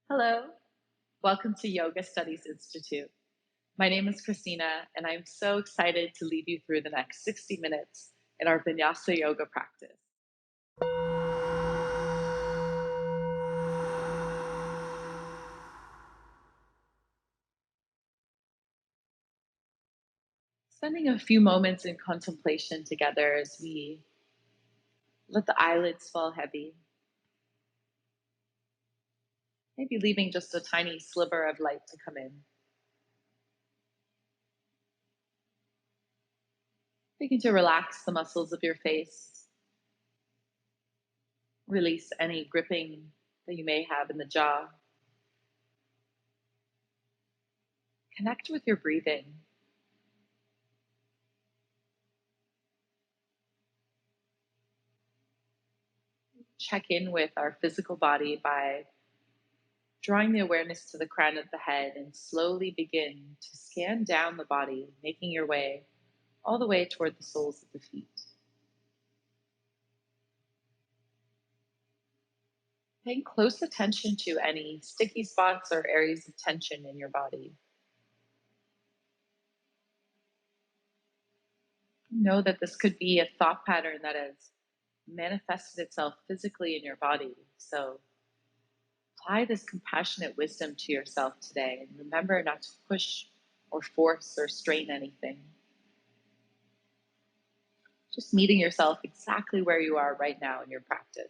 Hello, welcome to Yoga Studies Institute. My name is Christina, and I'm so excited to lead you through the next 60 minutes in our Vinyasa Yoga practice. Spending a few moments in contemplation together as we let the eyelids fall heavy, maybe leaving just a tiny sliver of light to come in. Begin to relax the muscles of your face, release any gripping that you may have in the jaw. Connect with your breathing. Check in with our physical body by drawing the awareness to the crown of the head and slowly begin to scan down the body, making your way all the way toward the soles of the feet. Paying close attention to any sticky spots or areas of tension in your body. Know that this could be a thought pattern that has manifested itself physically in your body. So apply this compassionate wisdom to yourself today and remember not to push or force or strain anything. Just meeting yourself exactly where you are right now in your practice.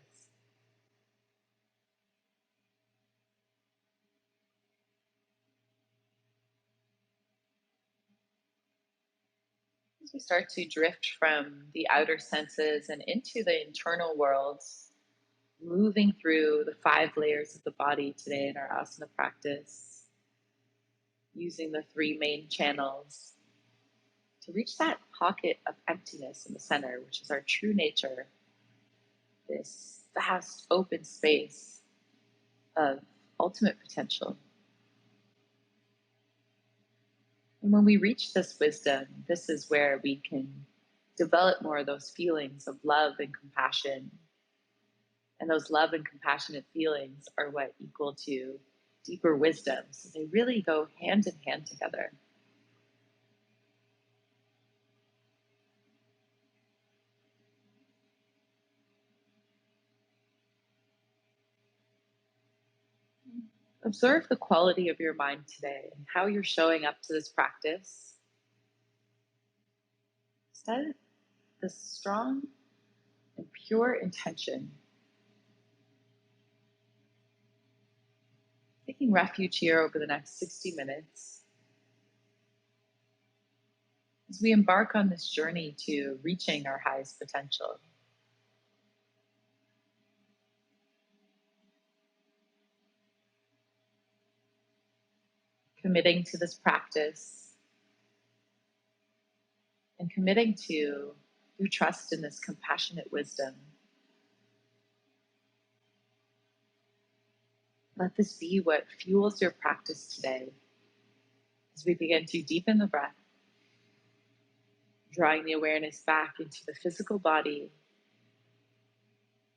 As we start to drift from the outer senses and into the internal worlds, moving through the 5 layers of the body today in our asana practice, using the 3 main channels to reach that pocket of emptiness in the center, which is our true nature, this vast open space of ultimate potential. And when we reach this wisdom, this is where we can develop more of those feelings of love and compassion. And those love and compassionate feelings are what equal to deeper wisdom. So they really go hand in hand together. Observe the quality of your mind today and how you're showing up to this practice. Set this strong and pure intention, taking refuge here over the next 60 minutes as we embark on this journey to reaching our highest potential. Committing to this practice and committing to your trust in this compassionate wisdom. Let this be what fuels your practice today as we begin to deepen the breath, drawing the awareness back into the physical body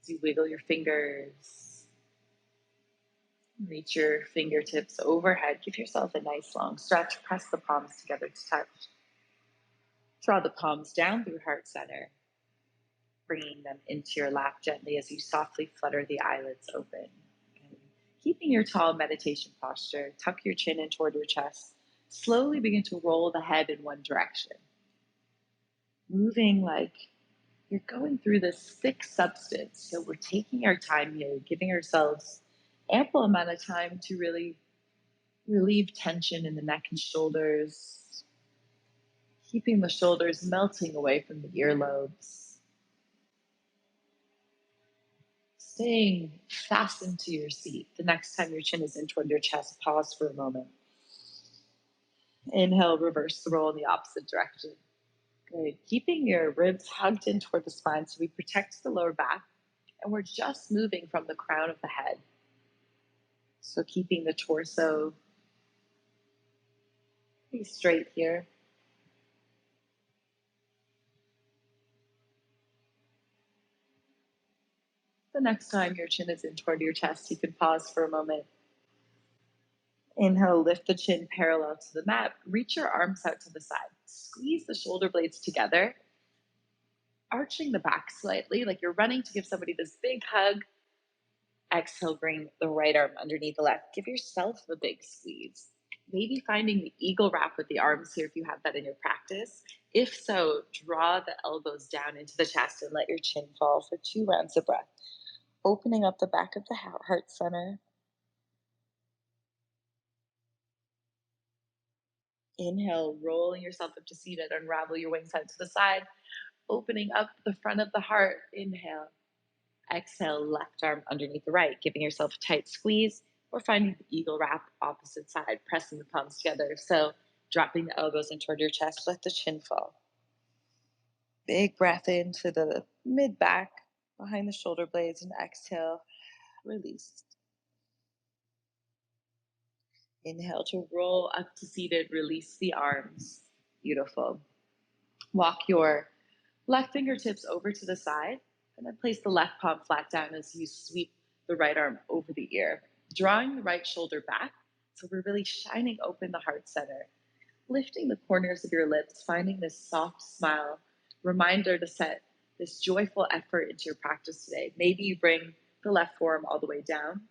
as you wiggle your fingers, reach your fingertips overhead, give yourself a nice long stretch, press the palms together to touch. Draw the palms down through heart center, bringing them into your lap gently as you softly flutter the eyelids open. Okay. Keeping your tall meditation posture, tuck your chin in toward your chest. Slowly begin to roll the head in one direction. Moving like you're going through this thick substance. So we're taking our time here, giving ourselves ample amount of time to really relieve tension in the neck and shoulders, keeping the shoulders melting away from the earlobes. Staying fastened to your seat. The next time your chin is in toward your chest, pause for a moment. Inhale, reverse the roll in the opposite direction. Good. Keeping your ribs hugged in toward the spine so we protect the lower back. And we're just moving from the crown of the head. So keeping the torso pretty straight here. The next time your chin is in toward your chest, you can pause for a moment Inhale, lift the chin parallel to the mat. Reach your arms out to the side. Squeeze the shoulder blades together, arching the back slightly, like you're running to give somebody this big hug. Exhale, bring the right arm underneath the left. Give yourself a big squeeze. Maybe finding the eagle wrap with the arms here if you have that in your practice. If so, draw the elbows down into the chest and let your chin fall for 2 rounds of breath. Opening up the back of the heart center. Inhale, rolling yourself up to seated. Unravel your wings out to the side. Opening up the front of the heart. Inhale. Exhale, left arm underneath the right, giving yourself a tight squeeze, or finding the eagle wrap opposite side, pressing the palms together. So dropping the elbows in toward your chest, let the chin fall. Big breath into the mid back, behind the shoulder blades, and exhale, release. Inhale to roll up to seated, release the arms. Beautiful. Walk your left fingertips over to the side, and then place the left palm flat down as you sweep the right arm over the ear, drawing the right shoulder back. So we're really shining open the heart center, lifting the corners of your lips, finding this soft smile, reminder to set this joyful effort into your practice today. Maybe you bring the left forearm all the way down.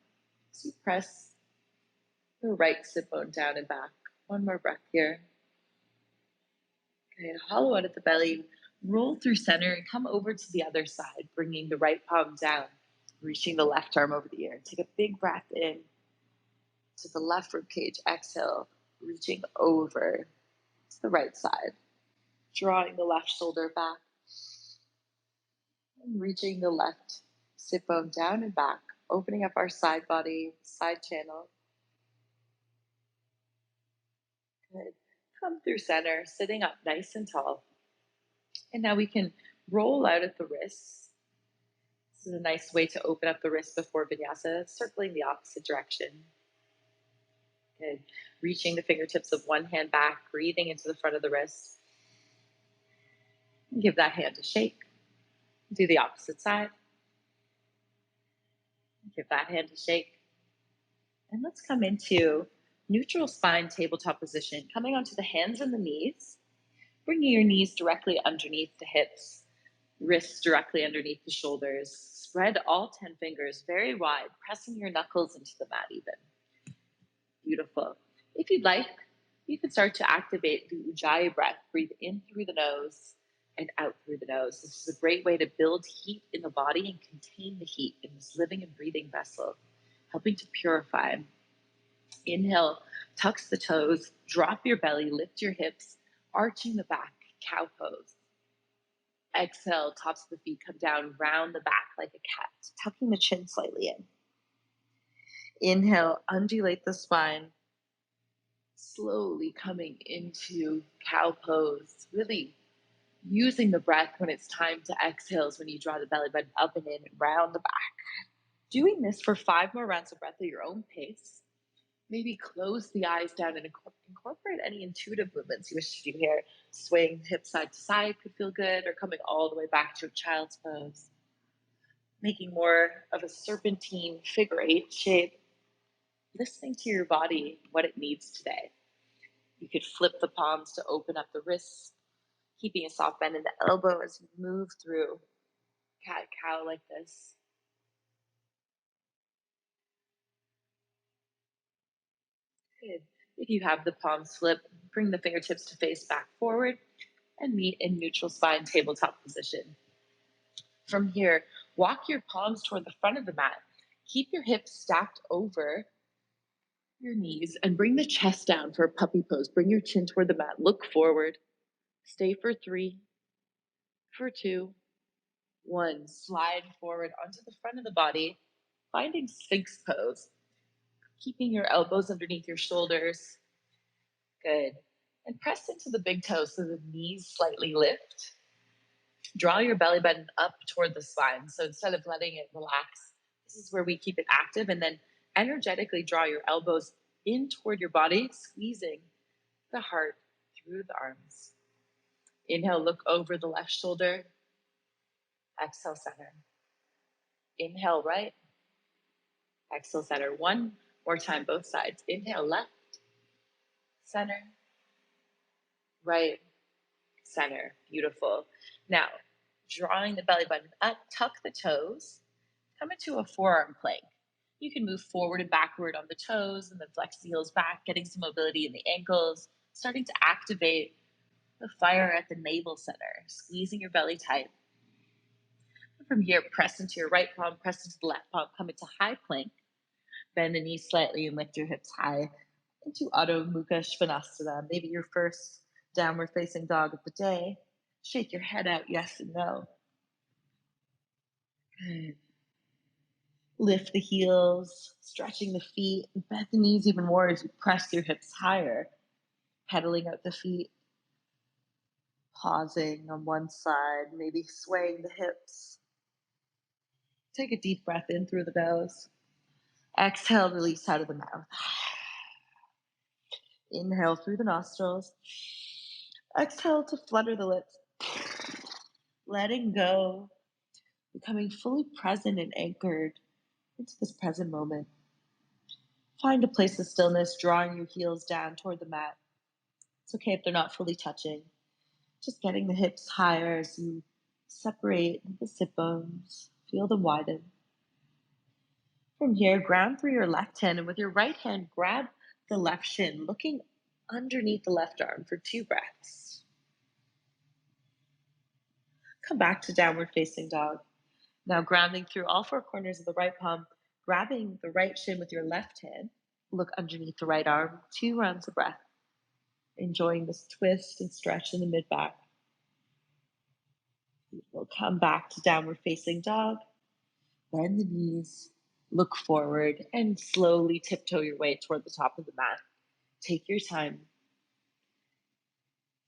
So you press the right sit bone down and back. One more breath here. Okay, hollow out at the belly, roll through center and come over to the other side, bringing the right palm down, reaching the left arm over the ear. Take a big breath in to the left rib cage. Exhale, reaching over to the right side, drawing the left shoulder back, and reaching the left sit bone down and back, opening up our side body, side channel. Good. Come through center, sitting up nice and tall. And now we can roll out at the wrists. This is a nice way to open up the wrist before vinyasa, circling the opposite direction. Good. Reaching the fingertips of one hand back, breathing into the front of the wrist. Give that hand a shake. Do the opposite side. Give that hand a shake. And let's come into neutral spine tabletop position, coming onto the hands and the knees, bringing your knees directly underneath the hips, wrists directly underneath the shoulders. Spread all 10 fingers very wide, pressing your knuckles into the mat even. Beautiful. If you'd like, you can start to activate the Ujjayi breath. Breathe in through the nose and out through the nose. This is a great way to build heat in the body and contain the heat in this living and breathing vessel, helping to purify. Inhale, tucks the toes, drop your belly, lift your hips, arching the back, cow pose. Exhale, tops of the feet come down, round the back like a cat, tucking the chin slightly in. Inhale, undulate the spine, slowly coming into cow pose, really using the breath when it's time to exhale is when you draw the belly button up and in and round the back. Doing this for 5 more rounds of breath at your own pace. Maybe close the eyes down and incorporate any intuitive movements you wish to do here. Swaying hips side to side could feel good, or coming all the way back to a child's pose. Making more of a serpentine figure 8 shape. Listening to your body, what it needs today. You could flip the palms to open up the wrists, keeping a soft bend in the elbow as you move through cat-cow like this. Good. If you have the palms flip, bring the fingertips to face back forward and meet in neutral spine tabletop position. From here, walk your palms toward the front of the mat. Keep your hips stacked over your knees and bring the chest down for a puppy pose. Bring your chin toward the mat. Look forward. Stay for 3, for 2, 1. Slide forward onto the front of the body, finding Sphinx pose. Keeping your elbows underneath your shoulders. Good. And press into the big toes so the knees slightly lift. Draw your belly button up toward the spine. So instead of letting it relax, this is where we keep it active. And then energetically draw your elbows in toward your body, squeezing the heart through the arms. Inhale, look over the left shoulder. Exhale, center. Inhale, right. Exhale, center. One more time, both sides. Inhale, left. Center. Right. Center. Beautiful. Now, drawing the belly button up, tuck the toes, come into a forearm plank. You can move forward and backward on the toes and then flex the heels back, getting some mobility in the ankles, starting to activate the fire at the navel center, squeezing your belly tight. From here, press into your right palm, press into the left palm, come into high plank, bend the knees slightly and lift your hips high into Adho Mukha Svanasana, maybe your first downward facing dog of the day. Shake your head out, yes and no. Good. Lift the heels, stretching the feet, and bend the knees even more as you press your hips higher, pedaling out the feet, pausing on one side, maybe swaying the hips. Take a deep breath in through the nose. Exhale, release out of the mouth. Inhale through the nostrils. Exhale to flutter the lips. Letting go, becoming fully present and anchored into this present moment. Find a place of stillness, drawing your heels down toward the mat. It's okay if they're not fully touching. Just getting the hips higher as you separate the sit bones. Feel them widen. From here, ground through your left hand, and with your right hand, grab the left shin, looking underneath the left arm for 2 breaths. Come back to downward facing dog. Now grounding through all 4 corners of the right palm, grabbing the right shin with your left hand, look underneath the right arm, 2 rounds of breath. Enjoying this twist and stretch in the mid back. We'll come back to downward facing dog. Bend the knees, look forward, and slowly tiptoe your way toward the top of the mat. Take your time.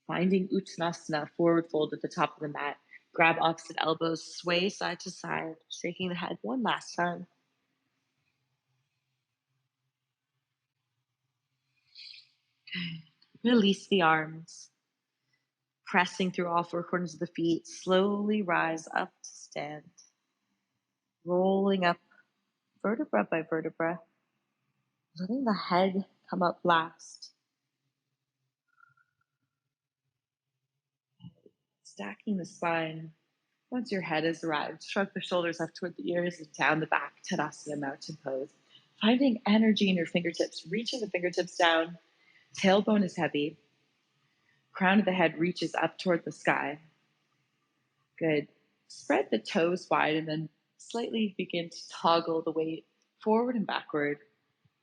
Finding Uttanasana, forward fold at the top of the mat. Grab opposite elbows, sway side to side, shaking the head one last time. Release the arms. Pressing through all 4 corners of the feet, slowly rise up to stand. Rolling up vertebra by vertebra, letting the head come up last. Stacking the spine. Once your head has arrived, shrug the shoulders up toward the ears and down the back, Tadasana Mountain Pose. Finding energy in your fingertips, reaching the fingertips down. Tailbone is heavy. Crown of the head reaches up toward the sky. Good. Spread the toes wide and then slightly begin to toggle the weight forward and backward,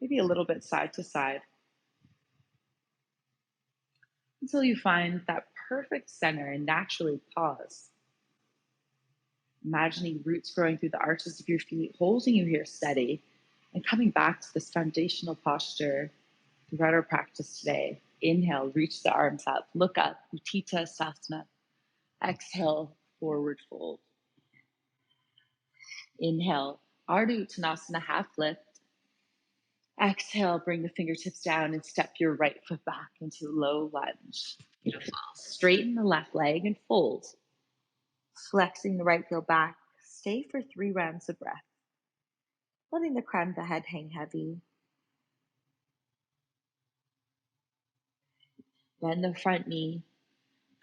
maybe a little bit side to side, until you find that perfect center and naturally pause. Imagining roots growing through the arches of your feet, holding you here steady, and coming back to this foundational posture throughout our practice today. Inhale, reach the arms up, look up, Utthita Sasana. Exhale, forward fold. Inhale, Ardha Uttanasana, half lift. Exhale, bring the fingertips down and step your right foot back into low lunge. Beautiful. Straighten the left leg and fold. Flexing the right heel back. Stay for 3 rounds of breath. Letting the crown of the head hang heavy. Bend the front knee.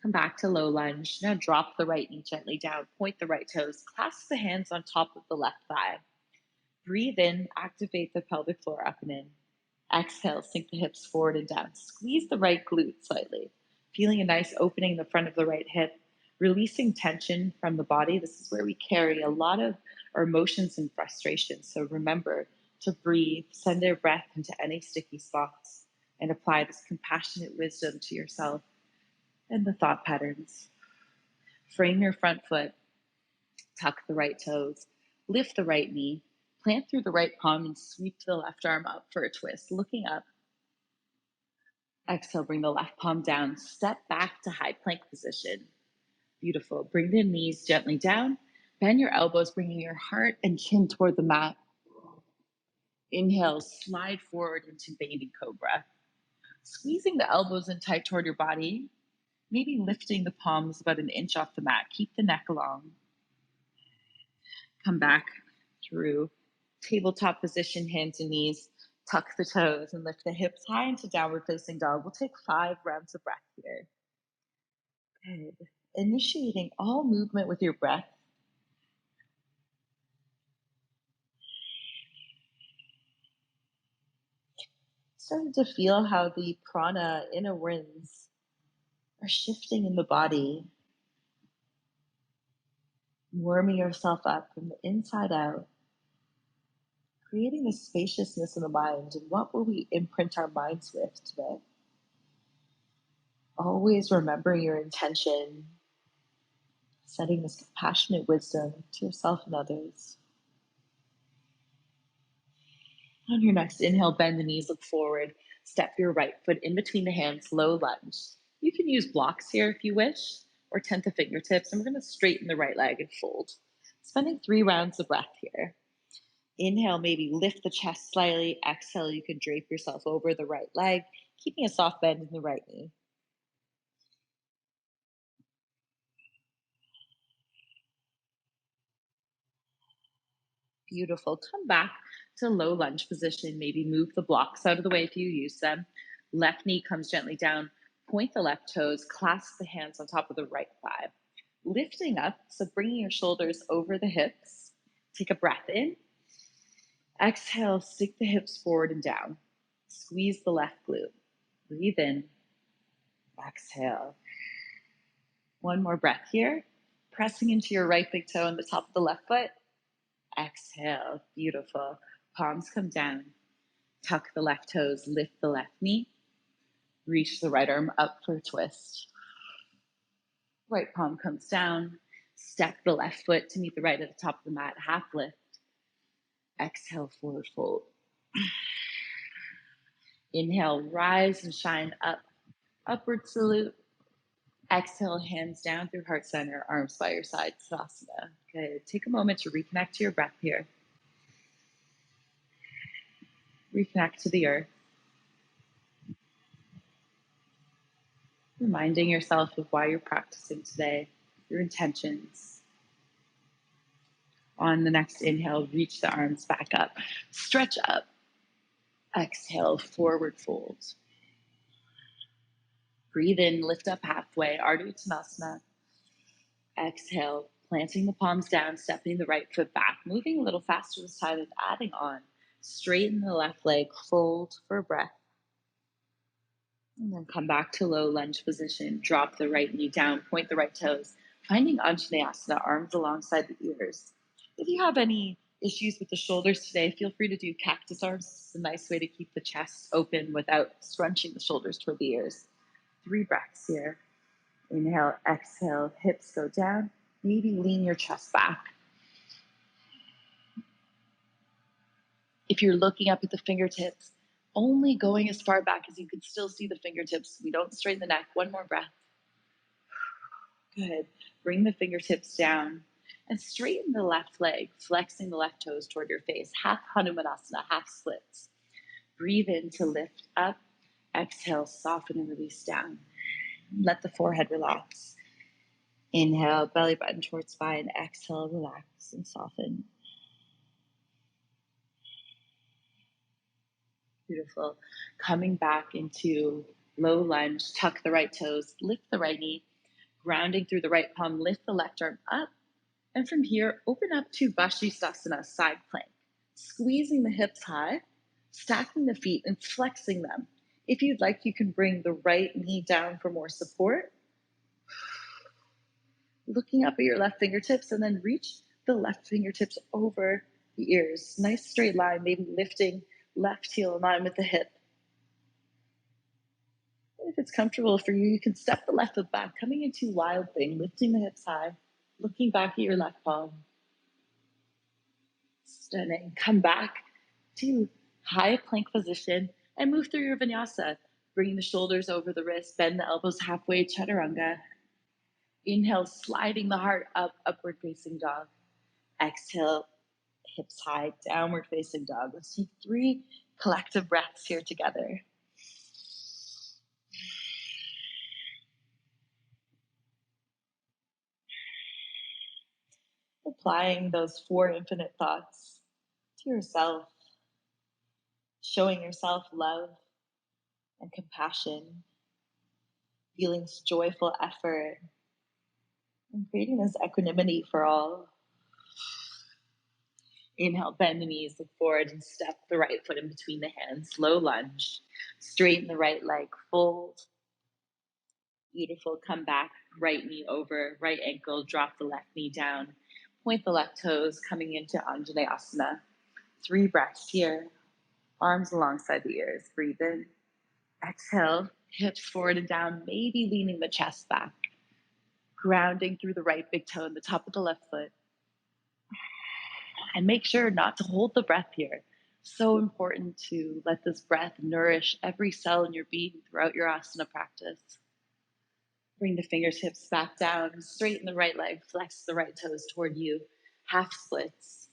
Come back to low lunge. Now drop the right knee gently down. Point the right toes. Clasp the hands on top of the left thigh. Breathe in. Activate the pelvic floor up and in. Exhale, sink the hips forward and down. Squeeze the right glute slightly. Feeling a nice opening in the front of the right hip. Releasing tension from the body. This is where we carry a lot of our emotions and frustrations. So remember to breathe, send our breath into any sticky spots, and apply this compassionate wisdom to yourself and the thought patterns. Frame your front foot. Tuck the right toes. Lift the right knee. Plant through the right palm and sweep the left arm up for a twist. Looking up. Exhale, bring the left palm down. Step back to high plank position. Beautiful. Bring the knees gently down. Bend your elbows, bringing your heart and chin toward the mat. Inhale, slide forward into baby cobra. Squeezing the elbows in tight toward your body, maybe lifting the palms about an inch off the mat. Keep the neck long. Come back through tabletop position, hands and knees. Tuck the toes and lift the hips high into downward facing dog. We'll take 5 rounds of breath here. Good. Initiating all movement with your breath. Starting to feel how the prana inner winds are shifting in the body, warming yourself up from the inside out, creating this spaciousness in the mind. And what will we imprint our minds with today? Always remembering your intention, setting this compassionate wisdom to yourself and others. On your next inhale, bend the knees, look forward, step your right foot in between the hands, low lunge. You can use blocks here if you wish, or tent the fingertips, and we're going to straighten the right leg and fold. Spending 3 rounds of breath here. Inhale, maybe lift the chest slightly. Exhale, you can drape yourself over the right leg, keeping a soft bend in the right knee. Beautiful. Come back to low lunge position. Maybe move the blocks out of the way if you use them. Left knee comes gently down. Point the left toes. Clasp the hands on top of the right thigh. Lifting up, so bringing your shoulders over the hips. Take a breath in. Exhale, stick the hips forward and down. Squeeze the left glute. Breathe in. Exhale. One more breath here. Pressing into your right big toe on the top of the left foot. Exhale. Beautiful. Palms come down. Tuck the left toes. Lift the left knee. Reach the right arm up for a twist. Right palm comes down. Step the left foot to meet the right at the top of the mat. Half lift. Exhale, forward fold. Inhale, rise and shine up. Upward salute. Exhale, hands down through heart center, arms by your side, Savasana. Good. Take a moment to reconnect to your breath here. Reconnect to the earth. Reminding yourself of why you're practicing today, your intentions. On the next inhale, reach the arms back up. Stretch up. Exhale, forward fold. Breathe in, lift up halfway, Ardha Uttanasana. Exhale, planting the palms down, stepping the right foot back, moving a little faster this time and adding on. Straighten the left leg, fold for a breath. And then come back to low lunge position. Drop the right knee down, point the right toes. Finding Anjaneyasana, arms alongside the ears. If you have any issues with the shoulders today, feel free to do cactus arms. It's a nice way to keep the chest open without scrunching the shoulders toward the ears. 3 breaths here. Inhale, exhale, hips go down. Maybe lean your chest back. If you're looking up at the fingertips, only going as far back as you can still see the fingertips. We don't straighten the neck. One more breath. Good. Bring the fingertips down and straighten the left leg, flexing the left toes toward your face. Half Hanumanasana, half splits. Breathe in to lift up. Exhale, soften and release down. Let the forehead relax. Inhale, belly button towards spine. Exhale, relax and soften. Beautiful. Coming back into low lunge, tuck the right toes, lift the right knee, grounding through the right palm, lift the left arm up. And from here, open up to Vashisthasana, side plank. Squeezing the hips high, stacking the feet and flexing them. If you'd like, you can bring the right knee down for more support. Looking up at your left fingertips and then reach the left fingertips over the ears. Nice straight line, maybe lifting left heel in line with the hip. If it's comfortable for you, you can step the left foot back, coming into wild thing, lifting the hips high, looking back at your left palm. Stunning. Come back to high plank position and move through your vinyasa. Bring the shoulders over the wrist, bend the elbows halfway, chaturanga. Inhale, sliding the heart up, upward facing dog. Exhale, hips high, downward facing dog. Let's take 3 collective breaths here together. Applying those 4 infinite thoughts to yourself, showing yourself love and compassion, feeling this joyful effort, and creating this equanimity for all. Inhale, bend the knees, look forward, and step the right foot in between the hands. Low lunge. Straighten the right leg, fold. Beautiful. Come back, right knee over, right ankle, drop the left knee down. Point the left toes, coming into Anjaneyasana. 3 breaths here. Arms alongside the ears. Breathe in. Exhale, hips forward and down, maybe leaning the chest back. Grounding through the right big toe and the top of the left foot. And make sure not to hold the breath here. So important to let this breath nourish every cell in your being throughout your asana practice. Bring the fingertips back down, straighten the right leg, flex the right toes toward you. Half splits.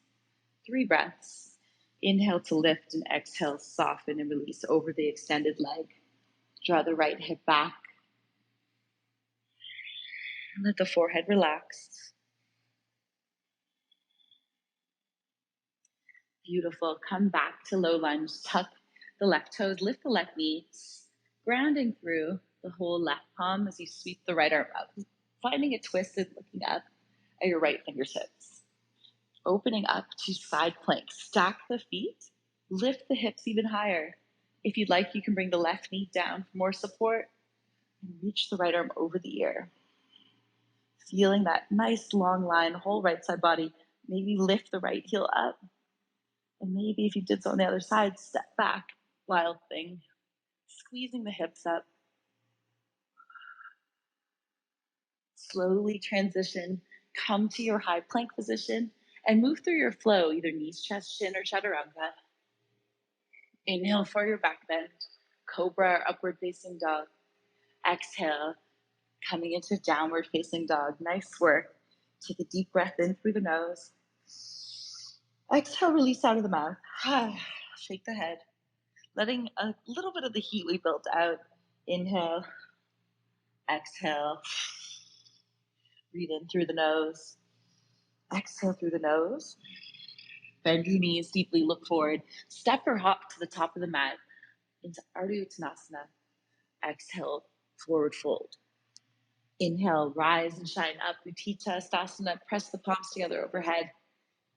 3 breaths. Inhale to lift and exhale, soften and release over the extended leg. Draw the right hip back. Let the forehead relax. Beautiful. Come back to low lunge. Tuck the left toes, lift the left knee, grounding through the whole left palm as you sweep the right arm up. Finding it twisted, looking up at your right fingertips. Opening up to side plank. Stack the feet, lift the hips even higher. If you'd like, you can bring the left knee down for more support and reach the right arm over the ear. Feeling that nice long line, whole right side body. Maybe lift the right heel up. And maybe if you did so on the other side, step back, wild thing. Squeezing the hips up. Slowly transition, come to your high plank position, and move through your flow, either knees, chest, chin, or chaturanga. Inhale for your back bend, cobra or upward facing dog. Exhale, coming into downward facing dog. Nice work. Take a deep breath in through the nose. Exhale, release out of the mouth. Shake the head. Letting a little bit of the heat we built out. Inhale, exhale. Breathe in through the nose. Exhale through the nose. Bend your knees deeply, look forward. Step or hop to the top of the mat into Ardha Uttanasana. Exhale, forward fold. Inhale, rise and shine up. Utthita Stasana, press the palms together overhead.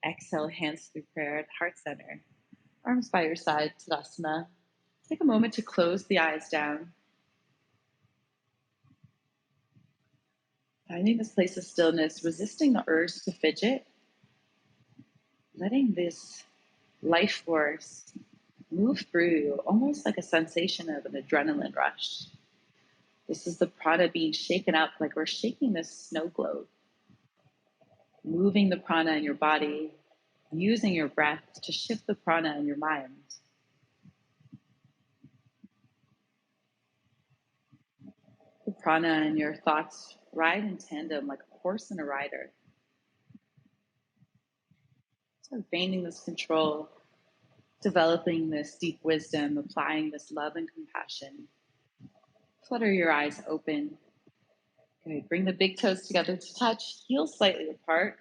Exhale, hands through prayer at heart center. Arms by your side, Tadasana. Take a moment to close the eyes down. Finding this place of stillness, resisting the urge to fidget. Letting this life force move through you, almost like a sensation of an adrenaline rush. This is the prana being shaken up like we're shaking this snow globe. Moving the prana in your body, using your breath to shift the prana in your mind. The prana and your thoughts ride in tandem like a horse and a rider. So gaining this control, developing this deep wisdom, applying this love and compassion. Flutter your eyes open. Good. Bring the big toes together to touch, heels slightly apart.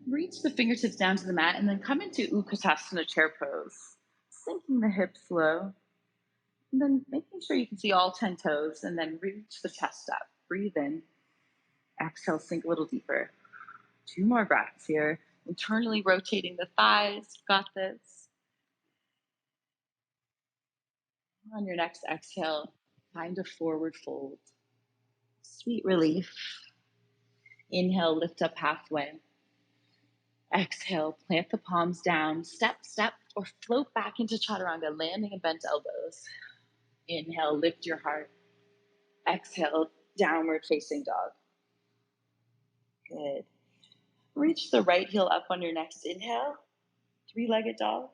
Reach the fingertips down to the mat and then come into Utkatasana chair pose. Sinking the hips low. And then making sure you can see all 10 toes and then reach the chest up. Breathe in. Exhale, sink a little deeper. 2 more breaths here. Internally rotating the thighs. Got this. On your next exhale, find a forward fold. Sweet relief. Inhale, lift up halfway. Exhale, plant the palms down. Step, step, or float back into chaturanga, landing in bent elbows. Inhale, lift your heart. Exhale, downward facing dog. Good. Reach the right heel up on your next inhale. 3-legged dog.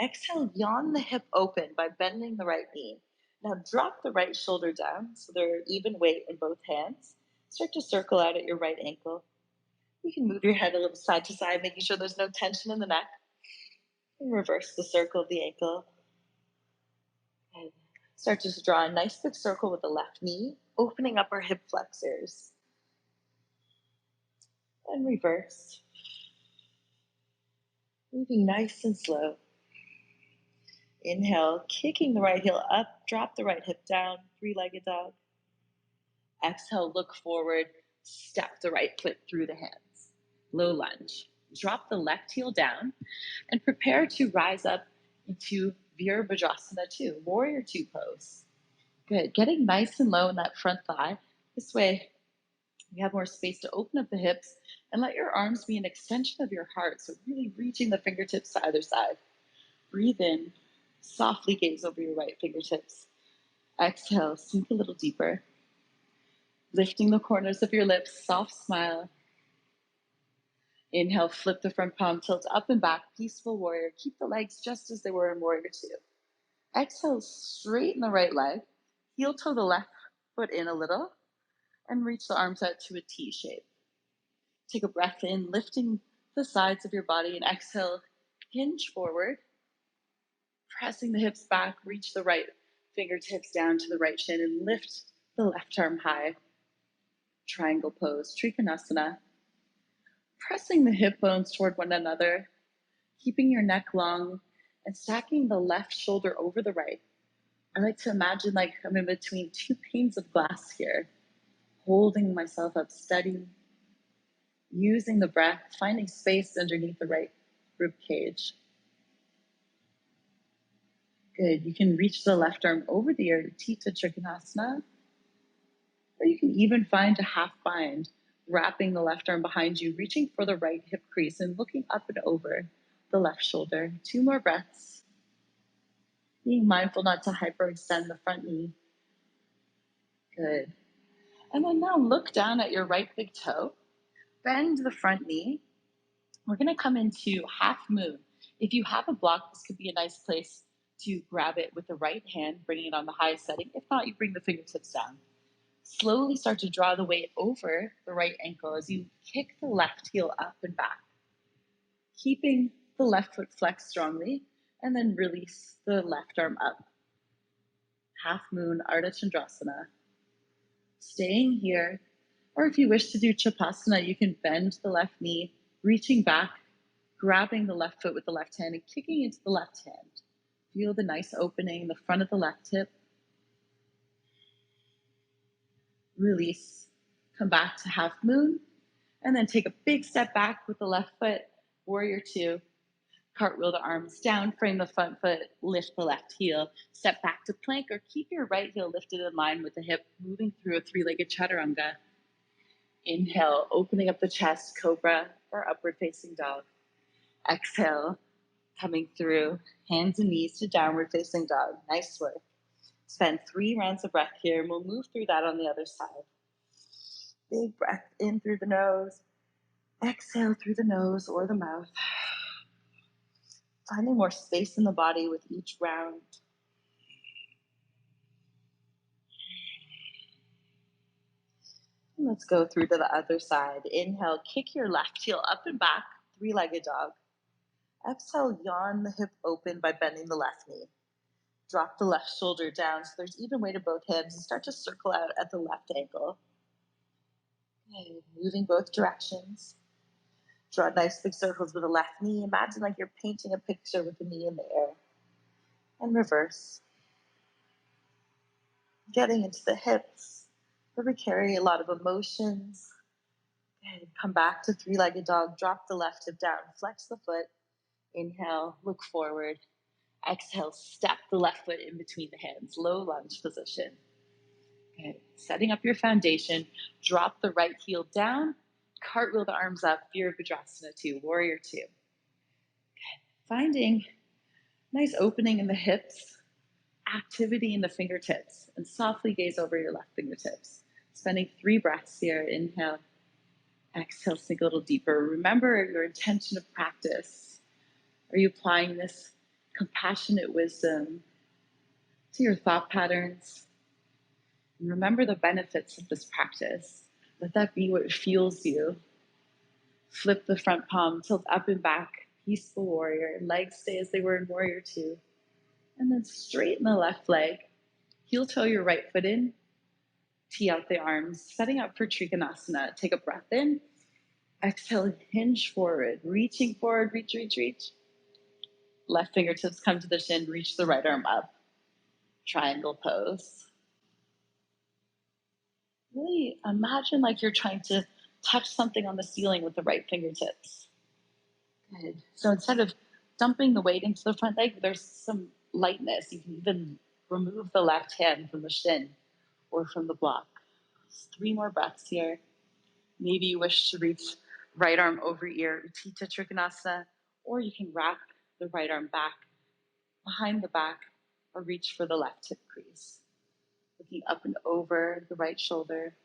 Exhale, yawn the hip open by bending the right knee. Now drop the right shoulder down so they're even weight in both hands. Start to circle out at your right ankle. You can move your head a little side to side, making sure there's no tension in the neck. And reverse the circle of the ankle. And start to just draw a nice big circle with the left knee, opening up our hip flexors. And reverse. Moving nice and slow. Inhale, kicking the right heel up, drop the right hip down, three-legged dog. Exhale, look forward, step the right foot through the hands. Low lunge. Drop the left heel down and prepare to rise up into Virabhadrasana 2, Warrior 2 pose. Good. Getting nice and low in that front thigh. This way, you have more space to open up the hips and let your arms be an extension of your heart. So, really reaching the fingertips to either side. Breathe in, softly gaze over your right fingertips. Exhale, sink a little deeper. Lifting the corners of your lips, soft smile. Inhale, flip the front palm, tilt up and back, peaceful warrior. Keep the legs just as they were in warrior 2. Exhale, straighten the right leg. Heel toe the left foot in a little and reach the arms out to a T shape. Take a breath in, lifting the sides of your body, and exhale, hinge forward, pressing the hips back, reach the right fingertips down to the right shin and lift the left arm high. Triangle pose, Trikonasana. Pressing the hip bones toward one another, keeping your neck long and stacking the left shoulder over the right. I like to imagine like I'm in between two panes of glass here, holding myself up steady, using the breath, finding space underneath the right rib cage. Good. You can reach the left arm over the ear to Tita Trikonasana, or you can even find a half bind, wrapping the left arm behind you, reaching for the right hip crease and looking up and over the left shoulder. 2 more breaths. Being mindful not to hyperextend the front knee. Good. And then now look down at your right big toe. Bend the front knee. We're going to come into half moon. If you have a block, this could be a nice place to grab it with the right hand, bringing it on the highest setting. If not, you bring the fingertips down. Slowly start to draw the weight over the right ankle as you kick the left heel up and back. Keeping the left foot flexed strongly, and then release the left arm up. Half moon, Ardha Chandrasana. Staying here, or if you wish to do Chapasana, you can bend the left knee, reaching back, grabbing the left foot with the left hand and kicking into the left hand. Feel the nice opening in the front of the left hip. Release, come back to half moon, and then take a big step back with the left foot, warrior 2. Cartwheel the arms down, frame the front foot, lift the left heel, step back to plank, or keep your right heel lifted in line with the hip, moving through a 3-legged chaturanga. Inhale, opening up the chest, cobra, or upward facing dog. Exhale, coming through, hands and knees to downward facing dog. Nice work. Spend 3 rounds of breath here, and we'll move through that on the other side. Big breath in through the nose. Exhale through the nose or the mouth. Finding more space in the body with each round. Let's go through to the other side. Inhale, kick your left heel up and back, 3-legged dog. Exhale, yawn the hip open by bending the left knee. Drop the left shoulder down so there's even weight in both hips and start to circle out at the left ankle. Okay, moving both directions. Draw nice big circles with the left knee. Imagine like you're painting a picture with the knee in the air. And reverse. Getting into the hips, where we carry a lot of emotions. Okay, come back to 3-legged dog. Drop the left hip down. Flex the foot. Inhale, look forward. Exhale, step the left foot in between the hands. Low lunge position. Okay, setting up your foundation. Drop the right heel down. Cartwheel the arms up. Virabhadrasana 2, warrior 2. Okay, finding nice opening in the hips, activity in the fingertips, and softly gaze over your left fingertips. Spending 3 breaths here. Inhale. Exhale, sink a little deeper. Remember your intention of practice. Are you applying this compassionate wisdom to your thought patterns? And remember the benefits of this practice. Let that be what fuels you. Flip the front palm, tilt up and back, peaceful warrior. Legs stay as they were in warrior 2. And then straighten the left leg. Heel toe your right foot in. Tee out the arms, setting up for Trikonasana. Take a breath in. Exhale, hinge forward, reaching forward, reach, reach, reach. Left fingertips come to the shin, reach the right arm up. Triangle pose. Really imagine like you're trying to touch something on the ceiling with the right fingertips. Good. So instead of dumping the weight into the front leg, there's some lightness. You can even remove the left hand from the shin or from the block. Just 3 more breaths here. Maybe you wish to reach right arm over ear, Utthita Trikonasana, or you can wrap the right arm back behind the back or reach for the left hip crease. Looking up and over the right shoulder.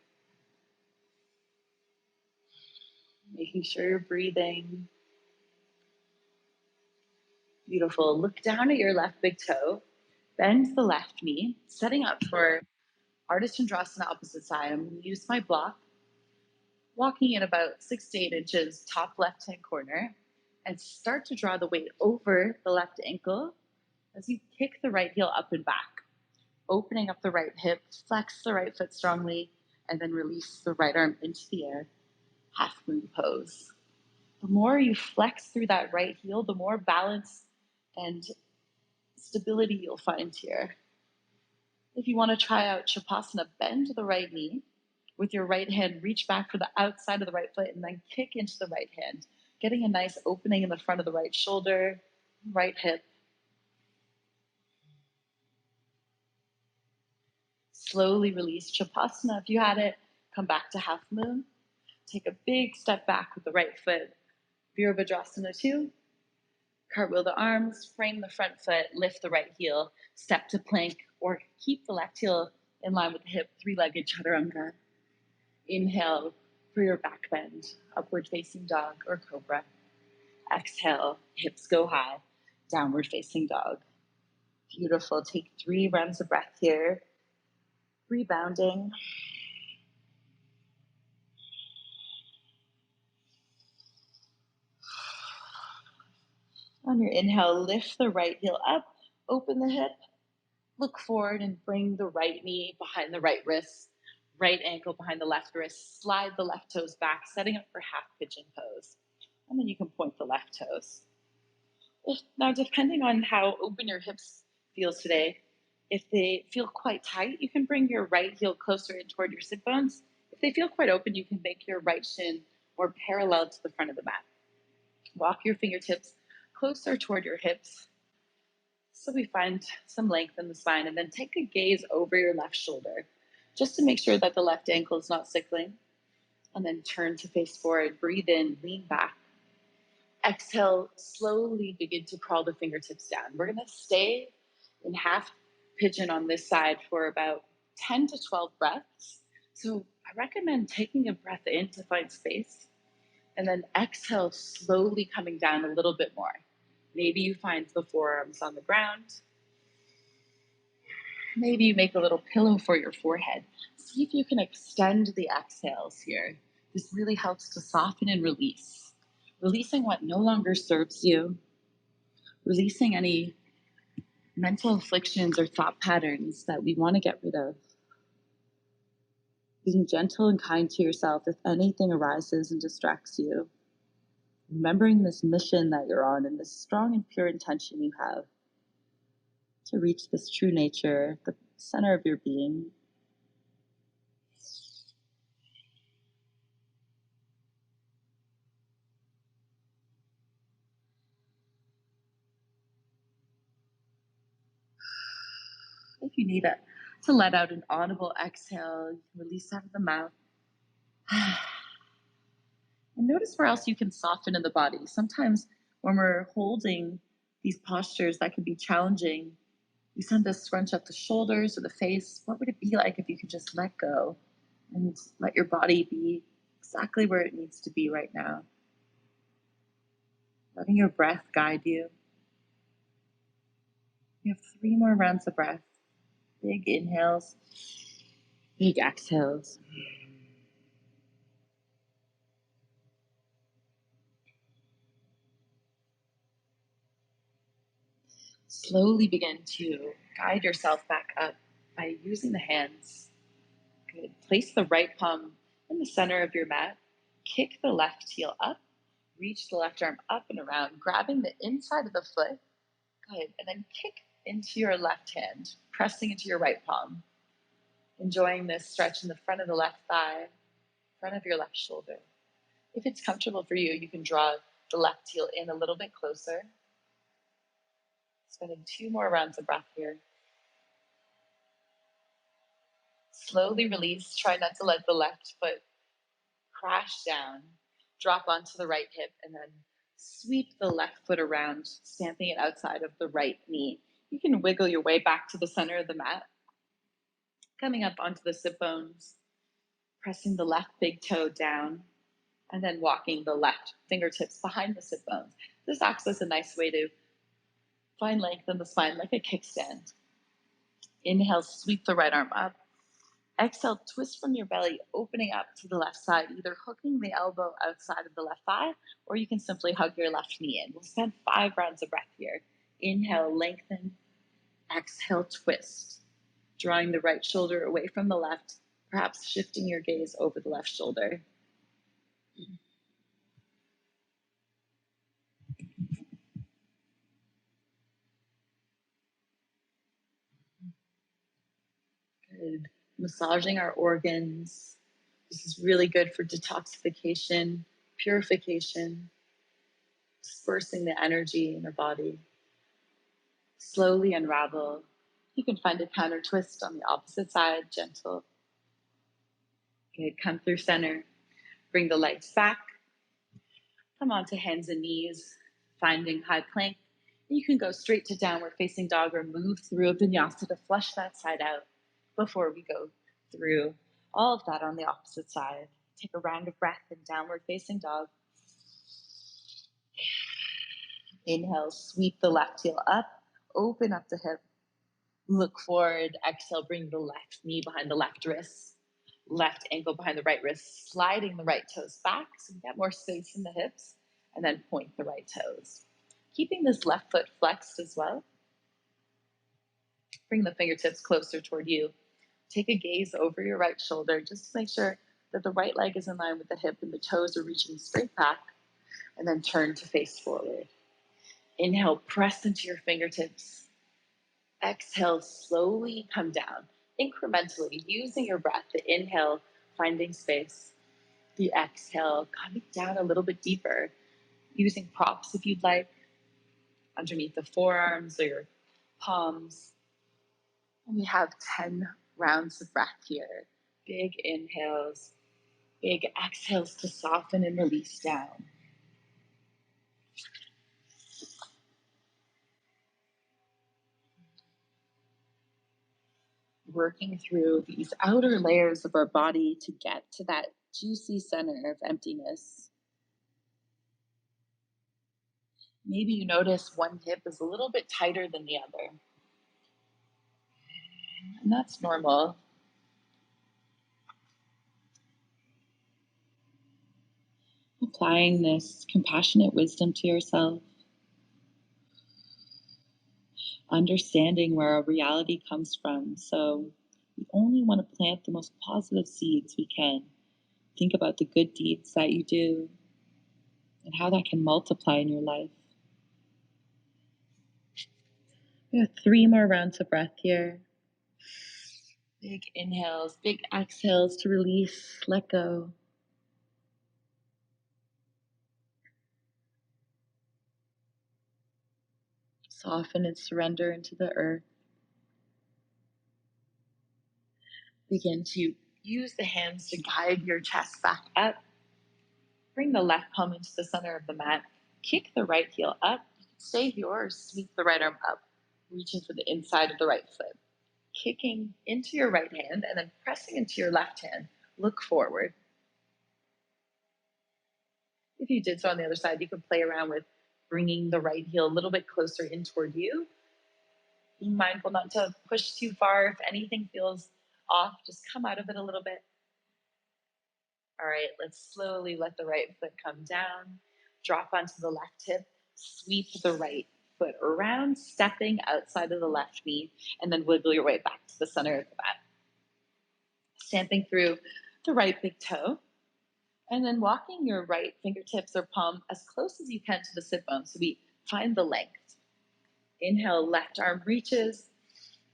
Making sure you're breathing. Beautiful. Look down at your left big toe. Bend the left knee, setting up for Ardha Chandrasana opposite side. I'm going to use my block, walking in about 6 to 8 inches, top left-hand corner, and start to draw the weight over the left ankle as you kick the right heel up and back, opening up the right hip, flex the right foot strongly, and then release the right arm into the air, half moon pose. The more you flex through that right heel, the more balance and stability you'll find here. If you want to try out Shavasana, bend the right knee. With your right hand, reach back for the outside of the right foot and then kick into the right hand, getting a nice opening in the front of the right shoulder, right hip. Slowly release Shavasana. If you had it, come back to half moon. Take a big step back with the right foot. Virabhadrasana 2. Cartwheel the arms, frame the front foot, lift the right heel, step to plank, or keep the left heel in line with the hip, 3-legged chaturanga. Inhale for your back bend, upward facing dog or cobra. Exhale, hips go high, downward facing dog. Beautiful. Take 3 rounds of breath here. Rebounding. On your inhale, lift the right heel up, open the hip, look forward and bring the right knee behind the right wrist, right ankle behind the left wrist, slide the left toes back, setting up for half pigeon pose. And then you can point the left toes. Now, depending on how open your hips feels today, if they feel quite tight, you can bring your right heel closer in toward your sit bones. If they feel quite open, you can make your right shin more parallel to the front of the mat. Walk your fingertips closer toward your hips so we find some length in the spine, and then take a gaze over your left shoulder just to make sure that the left ankle is not sickling. And then turn to face forward, breathe in, lean back. Exhale, slowly begin to crawl the fingertips down. We're going to stay in half pigeon on this side for about 10 to 12 breaths. So I recommend taking a breath in to find space, and then exhale, slowly coming down a little bit more. Maybe you find the forearms on the ground. Maybe you make a little pillow for your forehead. See if you can extend the exhales here. This really helps to soften and release. Releasing what no longer serves you. Releasing any mental afflictions or thought patterns that we want to get rid of. Being gentle and kind to yourself if anything arises and distracts you. Remembering this mission that you're on and this strong and pure intention you have to reach this true nature, the center of your being. If you need it to let out an audible exhale, you can release out of the mouth. And notice where else you can soften in the body. Sometimes when we're holding these postures that can be challenging, we tend to scrunch up the shoulders or the face. What would it be like if you could just let go and let your body be exactly where it needs to be right now? Letting your breath guide you. You have 3 more rounds of breath. Big inhales, big exhales. Slowly begin to guide yourself back up by using the hands. Good. Place the right palm in the center of your mat. Kick the left heel up. Reach the left arm up and around, grabbing the inside of the foot Good. And then kick into your left hand, pressing into your right palm. Enjoying this stretch in the front of the left thigh, front of your left shoulder. If it's comfortable for you, you can draw the left heel in a little bit closer. Spending 2 more rounds of breath here. Slowly release. Try not to let the left foot crash down. Drop onto the right hip and then sweep the left foot around, stamping it outside of the right knee. You can wiggle your way back to the center of the mat. Coming up onto the sit bones, pressing the left big toe down, and then walking the left fingertips behind the sit bones. This acts as a nice way to find length in the spine like a kickstand. Inhale, sweep the right arm up. Exhale, twist from your belly, opening up to the left side, either hooking the elbow outside of the left thigh, or you can simply hug your left knee in. We'll spend 5 rounds of breath here. Inhale, lengthen. Exhale, twist. Drawing the right shoulder away from the left, perhaps shifting your gaze over the left shoulder. Good. Massaging our organs. This is really good for detoxification, purification, dispersing the energy in the body. Slowly unravel. You can find a counter twist on the opposite side, gentle. Good. Come through center. Bring the legs back. Come onto hands and knees, finding high plank. You can go straight to downward facing dog or move through a vinyasa to flush that side out before we go through all of that on the opposite side. Take a round of breath in downward facing dog. Inhale, sweep the left heel up, open up the hip, look forward. Exhale, bring the left knee behind the left wrist, left ankle behind the right wrist, sliding the right toes back so you get more space in the hips, and then point the right toes. Keeping this left foot flexed as well. Bring the fingertips closer toward you. Take a gaze over your right shoulder just to make sure that the right leg is in line with the hip and the toes are reaching straight back, and then turn to face forward. Inhale, press into your fingertips. Exhale, slowly come down, incrementally, using your breath. The inhale, finding space. The exhale, coming down a little bit deeper, using props if you'd like, underneath the forearms or your palms. And we have 10 rounds of breath here. Big inhales, big exhales to soften and release down. Working through these outer layers of our body to get to that juicy center of emptiness. Maybe you notice one hip is a little bit tighter than the other. And that's normal. Applying this compassionate wisdom to yourself. Understanding where our reality comes from. So we only want to plant the most positive seeds we can. Think about the good deeds that you do and how that can multiply in your life. We have 3 more rounds of breath here. Big inhales, big exhales to release, let go. Soften and surrender into the earth. Begin to use the hands to guide your chest back up. Bring the left palm into the center of the mat. Kick the right heel up. Stay here or sweep the right arm up, reaching for the inside of the right foot. Kicking into your right hand and then pressing into your left hand. Look forward. If you did so on the other side, you could play around with bringing the right heel a little bit closer in toward you. Be mindful not to push too far. If anything feels off, just come out of it a little bit. All right, let's slowly let the right foot come down. Drop onto the left hip. Sweep the right foot around, stepping outside of the left knee, and then wiggle your way back to the center of the mat. Stamping through the right big toe, and then walking your right fingertips or palm as close as you can to the sit bone so we find the length. Inhale, left arm reaches.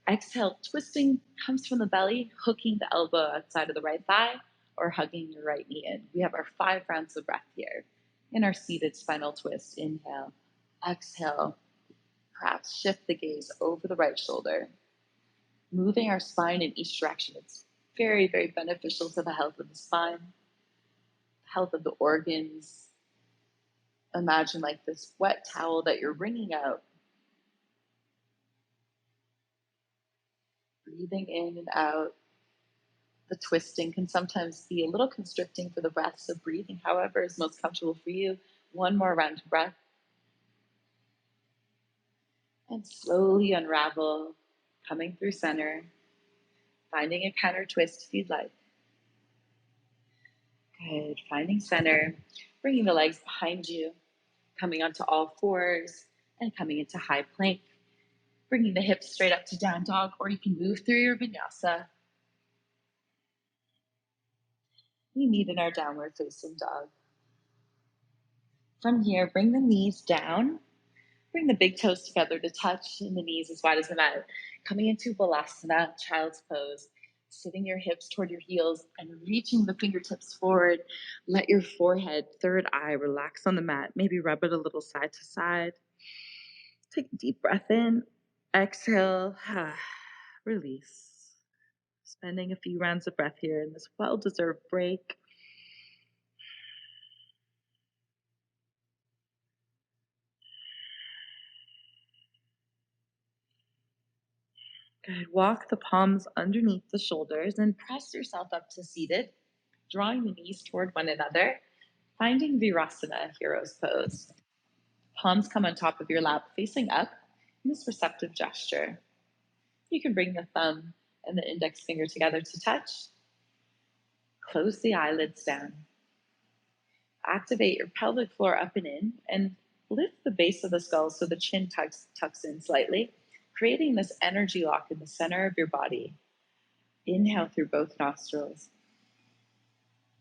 Exhale, twisting comes from the belly, hooking the elbow outside of the right thigh or hugging your right knee in. We have our 5 rounds of breath here. In our seated spinal twist, inhale. Exhale, perhaps shift the gaze over the right shoulder. Moving our spine in each direction. It's very, very beneficial to the health of the spine, health of the organs. Imagine like this wet towel that you're wringing out. Breathing in and out. The twisting can sometimes be a little constricting for the breath, so breathing however is most comfortable for you. One more round of breath. And slowly unravel, coming through center, finding a counter twist if you'd like. Good, finding center, bringing the legs behind you, coming onto all fours, and coming into high plank. Bringing the hips straight up to down dog, or you can move through your vinyasa. We meet in our downward facing dog. From here, bring the knees down. Bring the big toes together to touch and the knees as wide as the mat. Coming into Balasana, child's pose. Sitting your hips toward your heels and reaching the fingertips forward. Let your forehead, third eye, relax on the mat. Maybe rub it a little side to side. Take a deep breath in. Exhale. Release. Spending a few rounds of breath here in this well-deserved break. Good. Walk the palms underneath the shoulders and press yourself up to seated, drawing the knees toward one another, finding Virasana, hero's pose. Palms come on top of your lap, facing up in this receptive gesture. You can bring the thumb and the index finger together to touch. Close the eyelids down. Activate your pelvic floor up and lift the base of the skull so the chin tucks in slightly, creating this energy lock in the center of your body. Inhale through both nostrils.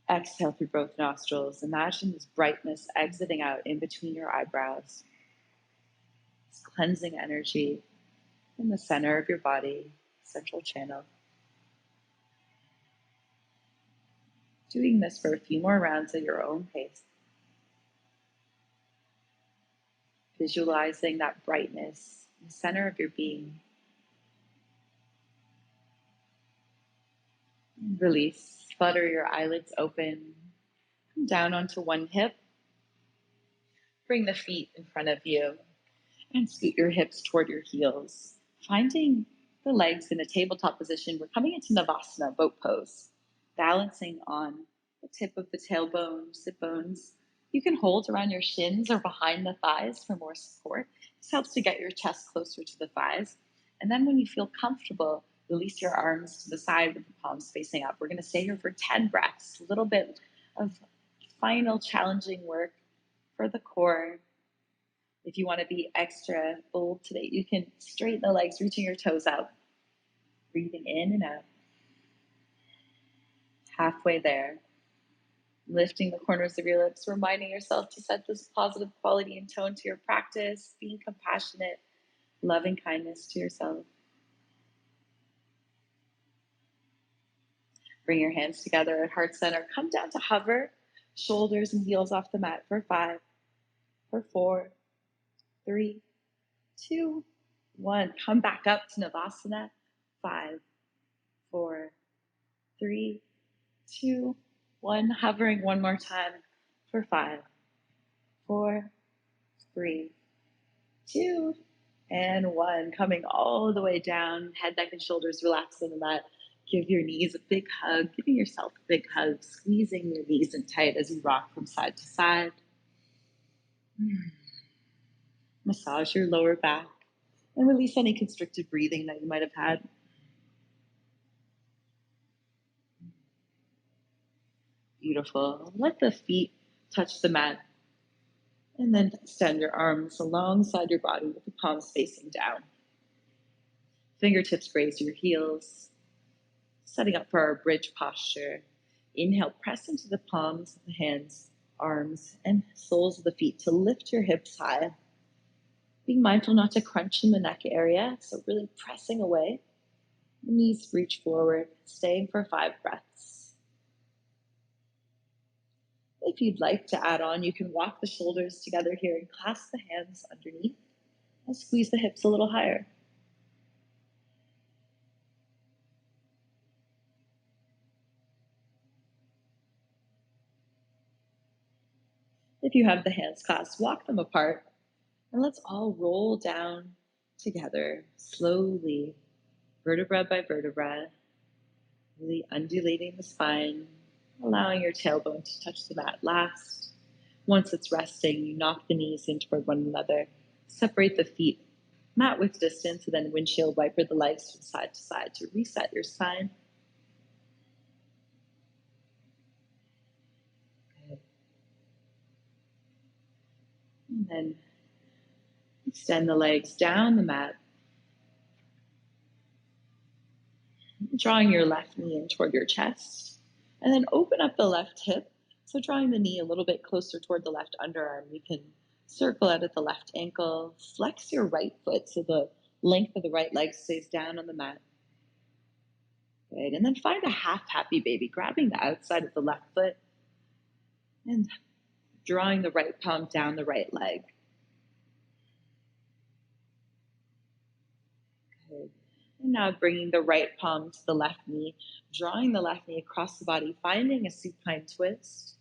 Exhale through both nostrils. Imagine this brightness exiting out in between your eyebrows. This cleansing energy in the center of your body, central channel. Doing this for a few more rounds at your own pace. Visualizing that brightness in the center of your being. Release. Flutter your eyelids open. Come down onto one hip. Bring the feet in front of you and scoot your hips toward your heels. Finding the legs in a tabletop position, we're coming into Navasana, boat pose. Balancing on the tip of the tailbone, sit bones. You can hold around your shins or behind the thighs for more support. This helps to get your chest closer to the thighs. And then when you feel comfortable, release your arms to the side with the palms facing up. We're going to stay here for 10 breaths, a little bit of final challenging work for the core. If you want to be extra bold today, you can straighten the legs, reaching your toes out. Breathing in and out. Halfway there. Lifting the corners of your lips, reminding yourself to set this positive quality and tone to your practice, being compassionate, loving kindness to yourself. Bring your hands together at heart center. Come down to hover, shoulders and heels off the mat for 5, for 4, 3, 2, 1. Come back up to Navasana. 5, 4, 3, 2, 1. Hovering one more time for 5, 4, 3, 2, and 1. Coming all the way down, head, neck, and shoulders relaxed on the mat. Give your knees a big hug, giving yourself a big hug, squeezing your knees in tight as you rock from side to side. Massage your lower back and release any constricted breathing that you might have had. Beautiful. Let the feet touch the mat. And then extend your arms alongside your body with the palms facing down. Fingertips graze your heels. Setting up for our bridge posture. Inhale, press into the palms of the hands, arms, and soles of the feet to lift your hips high. Being mindful not to crunch in the neck area, so really pressing away. The knees reach forward, staying for 5 breaths. If you'd like to add on, you can walk the shoulders together here and clasp the hands underneath and squeeze the hips a little higher. If you have the hands clasped, walk them apart and let's all roll down together slowly, vertebra by vertebra, really undulating the spine, allowing your tailbone to touch the mat last. Once it's resting, you knock the knees in toward one another, separate the feet, mat width distance, and then windshield wiper the legs from side to side to reset your spine. Good. And then extend the legs down the mat, drawing your left knee in toward your chest, and then open up the left hip. So drawing the knee a little bit closer toward the left underarm, you can circle out at the left ankle, flex your right foot so the length of the right leg stays down on the mat. Good. And then find a half happy baby, grabbing the outside of the left foot and drawing the right palm down the right leg. Good. And now bringing the right palm to the left knee, drawing the left knee across the body, finding a supine twist.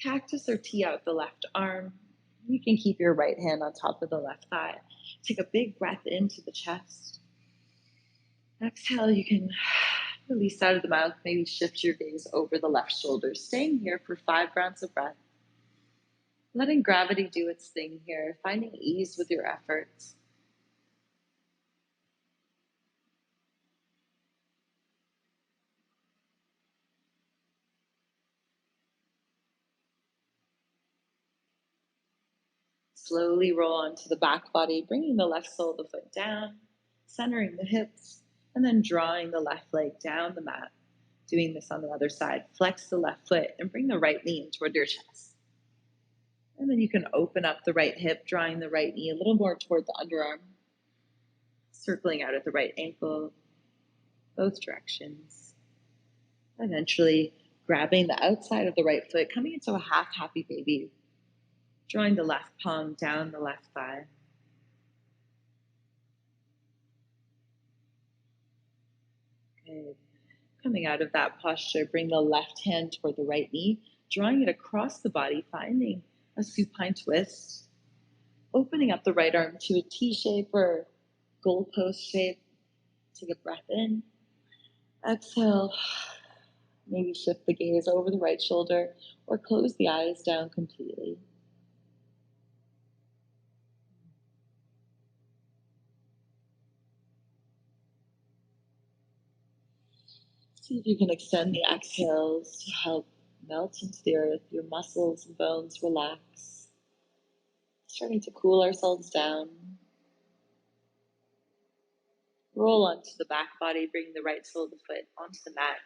Cactus or tee out the left arm. You can keep your right hand on top of the left thigh. Take a big breath into the chest. Exhale, you can release out of the mouth, maybe shift your gaze over the left shoulder, staying here for 5 rounds of breath. Letting gravity do its thing here, finding ease with your efforts. Slowly roll onto the back body, bringing the left sole of the foot down, centering the hips, and then drawing the left leg down the mat. Doing this on the other side. Flex the left foot and bring the right knee in toward your chest. And then you can open up the right hip, drawing the right knee a little more toward the underarm, circling out at the right ankle, both directions. Eventually, grabbing the outside of the right foot, coming into a half happy baby, drawing the left palm down the left thigh. Good. Coming out of that posture, bring the left hand toward the right knee, drawing it across the body, finding a supine twist, opening up the right arm to a T shape or goalpost shape. Take a breath in. Exhale. Maybe shift the gaze over the right shoulder or close the eyes down completely. See if you can extend the exhales to help melt into the earth. Your muscles and bones relax. Starting to cool ourselves down. Roll onto the back body, bringing the right sole of the foot onto the mat,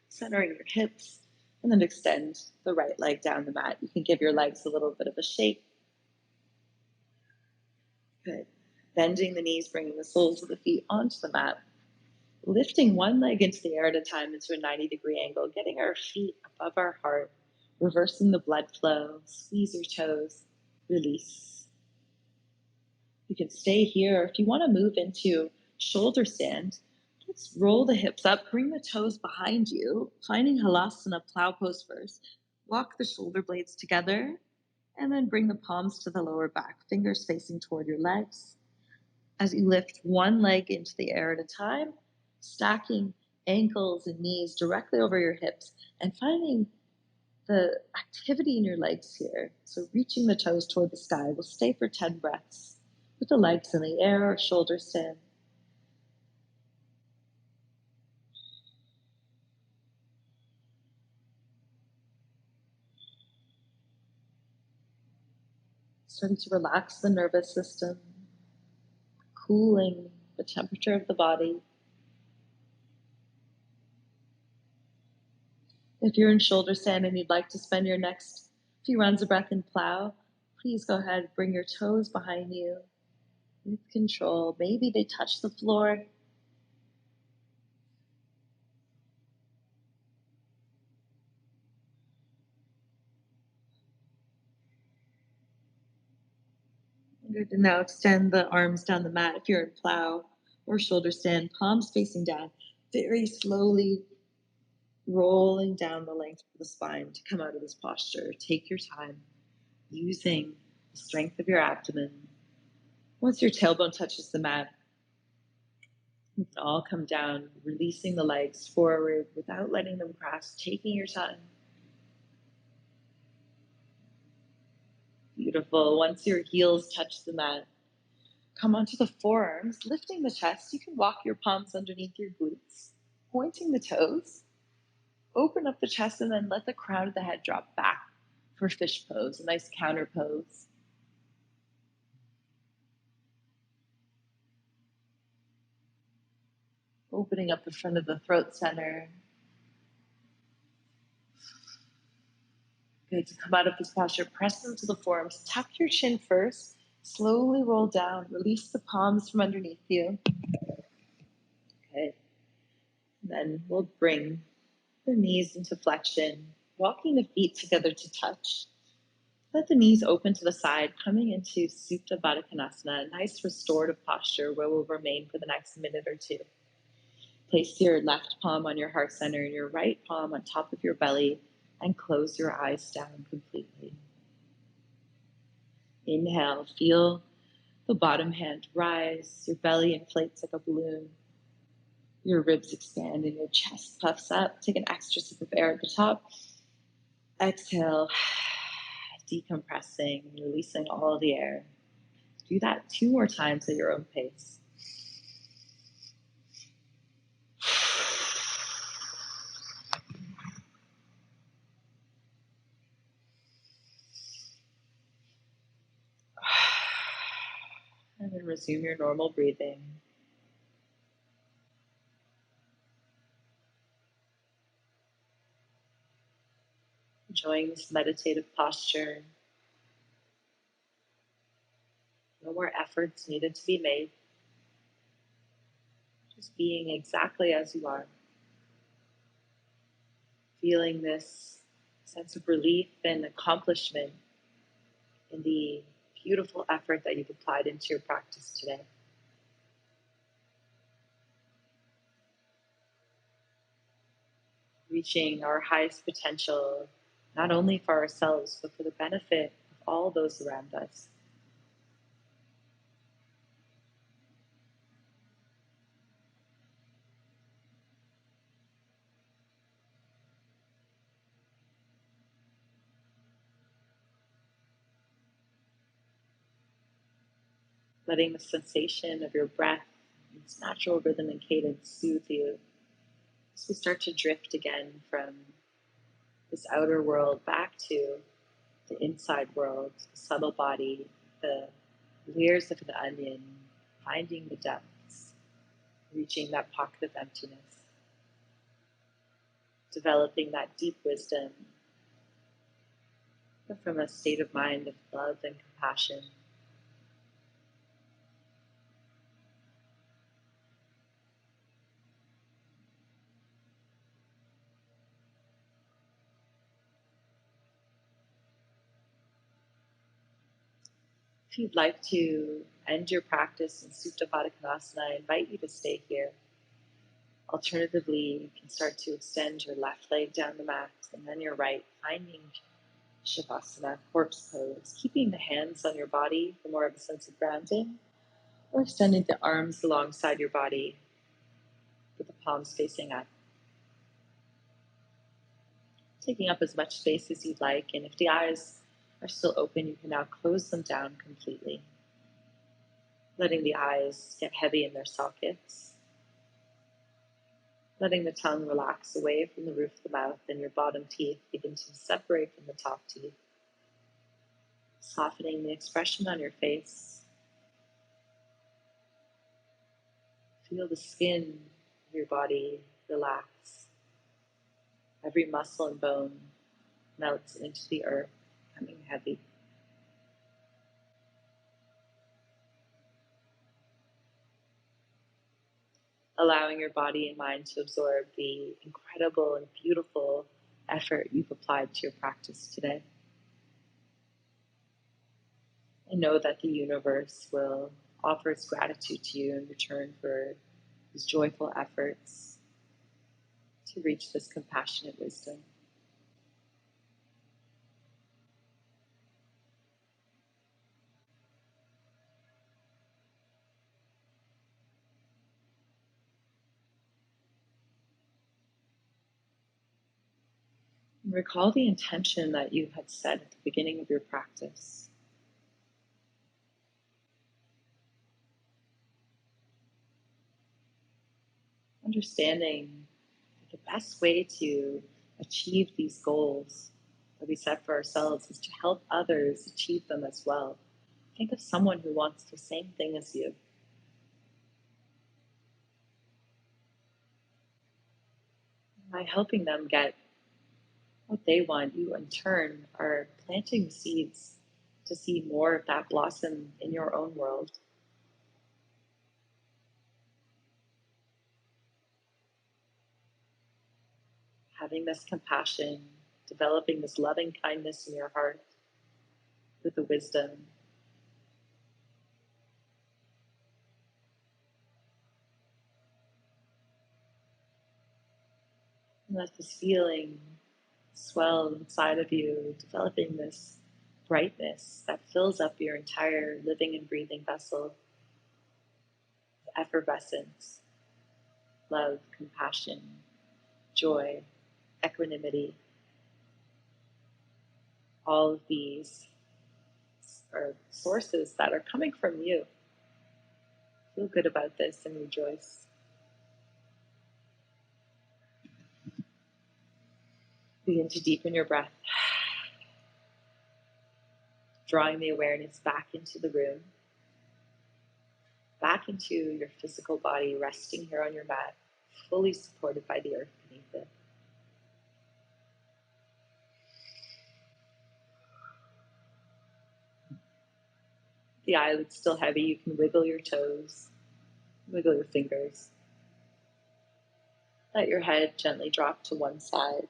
centering your hips, and then extend the right leg down the mat. You can give your legs a little bit of a shake. Good. Bending the knees, bringing the soles of the feet onto the mat. Lifting one leg into the air at a time into a 90-degree angle, getting our feet above our heart, reversing the blood flow, squeeze your toes, release. You can stay here. If you want to move into shoulder stand, let's roll the hips up, bring the toes behind you, finding Halasana, plow pose first. Walk the shoulder blades together, and then bring the palms to the lower back, fingers facing toward your legs. As you lift one leg into the air at a time, stacking ankles and knees directly over your hips and finding the activity in your legs here. So reaching the toes toward the sky. We'll stay for 10 breaths with the legs in the air or shoulder stand. Starting to relax the nervous system, cooling the temperature of the body. If you're in shoulder stand and you'd like to spend your next few rounds of breath in plow, Please go ahead, bring your toes behind you with control. Maybe they touch the floor. Good. And now extend the arms down the mat if you're in plow or shoulder stand, palms facing down. Very slowly rolling down the length of the spine to come out of this posture. Take your time using the strength of your abdomen. Once your tailbone touches the mat, you can all come down, releasing the legs forward without letting them cross, taking your time. Beautiful. Once your heels touch the mat, come onto the forearms, lifting the chest. You can walk your palms underneath your glutes, pointing the toes. Open up the chest and then let the crown of the head drop back for fish pose, a nice counter pose. Opening up the front of the throat center. Good. To come out of this posture, press into the forearms. Tuck your chin first. Slowly roll down. Release the palms from underneath you. Okay. And then we'll bring the knees into flexion, walking the feet together to touch. Let the knees open to the side, coming into Supta Baddha Konasana, a nice restorative posture where we'll remain for the next minute or two. Place your left palm on your heart center and your right palm on top of your belly and close your eyes down completely. Inhale, feel the bottom hand rise, your belly inflates like a balloon, your ribs expand and your chest puffs up. Take an extra sip of air at the top. Exhale, decompressing, releasing all the air. Do that 2 more times at your own pace. And then resume your normal breathing. Enjoying this meditative posture. No more efforts needed to be made. Just being exactly as you are. Feeling this sense of relief and accomplishment in the beautiful effort that you've applied into your practice today. Reaching our highest potential, not only for ourselves, but for the benefit of all those around us. Letting the sensation of your breath, its natural rhythm and cadence soothe you as we start to drift again from this outer world back to the inside world, the subtle body, the layers of an onion, finding the depths, reaching that pocket of emptiness, developing that deep wisdom from a state of mind of love and compassion. If you'd like to end your practice in Supta Baddha Konasana, I invite you to stay here. Alternatively, you can start to extend your left leg down the mat and then your right, finding Shavasana, corpse pose, keeping the hands on your body for more of a sense of grounding, or extending the arms alongside your body with the palms facing up. Taking up as much space as you'd like, and if the eyes are still open, you can now close them down completely, letting the eyes get heavy in their sockets, letting the tongue relax away from the roof of the mouth and your bottom teeth begin to separate from the top teeth, softening the expression on your face. Feel the skin of your body relax. Every muscle and bone melts into the earth, becoming heavy. allowing your body and mind to absorb the incredible and beautiful effort you've applied to your practice today. And know that the universe will offer its gratitude to you in return for these joyful efforts to reach this compassionate wisdom. And recall the intention that you had set at the beginning of your practice. Understanding that the best way to achieve these goals that we set for ourselves is to help others achieve them as well. Think of someone who wants the same thing as you. By helping them get what they want, you in turn are planting seeds to see more of that blossom in your own world. Having this compassion, developing this loving kindness in your heart with the wisdom. And let this feeling swell inside of you, developing this brightness that fills up your entire living and breathing vessel. Effervescence, love, compassion, joy, equanimity. All of these are sources that are coming from you. Feel good about this and rejoice. Begin to deepen your breath, drawing the awareness back into the room, back into your physical body, resting here on your mat, fully supported by the earth beneath it. The eyelid's still heavy. You can wiggle your toes, wiggle your fingers. Let your head gently drop to one side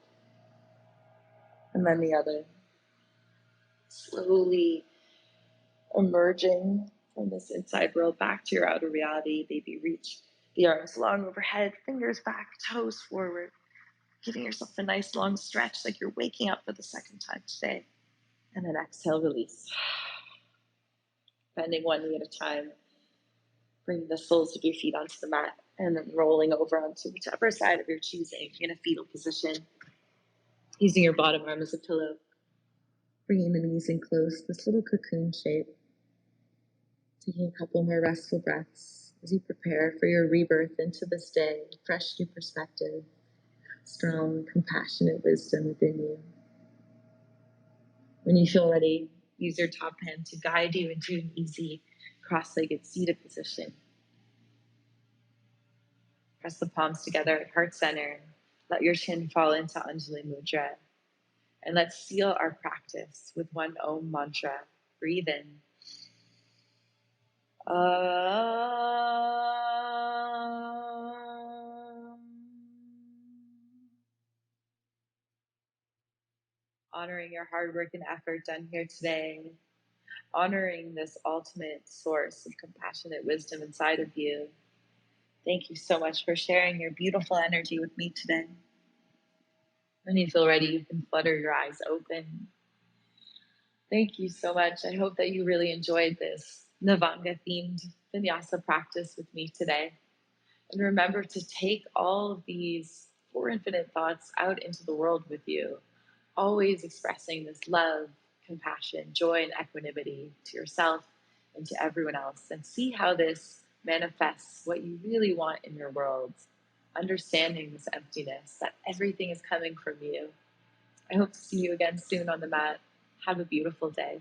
and then the other. Slowly emerging from this inside world back to your outer reality. Maybe reach the arms long overhead, fingers back, toes forward, giving yourself a nice long stretch like you're waking up for the second time today. And then exhale, release. Bending one knee at a time, bringing the soles of your feet onto the mat, and then rolling over onto whichever side of your choosing in a fetal position, using your bottom arm as a pillow, bringing the knees in close, this little cocoon shape. Taking a couple more restful breaths as you prepare for your rebirth into this day, fresh new perspective, strong, compassionate wisdom within you. When you feel ready, use your top hand to guide you into an easy cross-legged seated position. Press the palms together at heart center. Let your chin fall into Anjali Mudra. And let's seal our practice with one Om mantra. Breathe in. Honoring your hard work and effort done here today. Honoring this ultimate source of compassionate wisdom inside of you. Thank you so much for sharing your beautiful energy with me today. When you feel ready, you can flutter your eyes open. Thank you so much. I hope that you really enjoyed this Navanga themed vinyasa practice with me today. And remember to take all of these four infinite thoughts out into the world with you, always expressing this love, compassion, joy, and equanimity to yourself and to everyone else. And see how this manifests what you really want in your world, understanding this emptiness, that everything is coming from you. I hope to see you again soon on the mat. Have a beautiful day.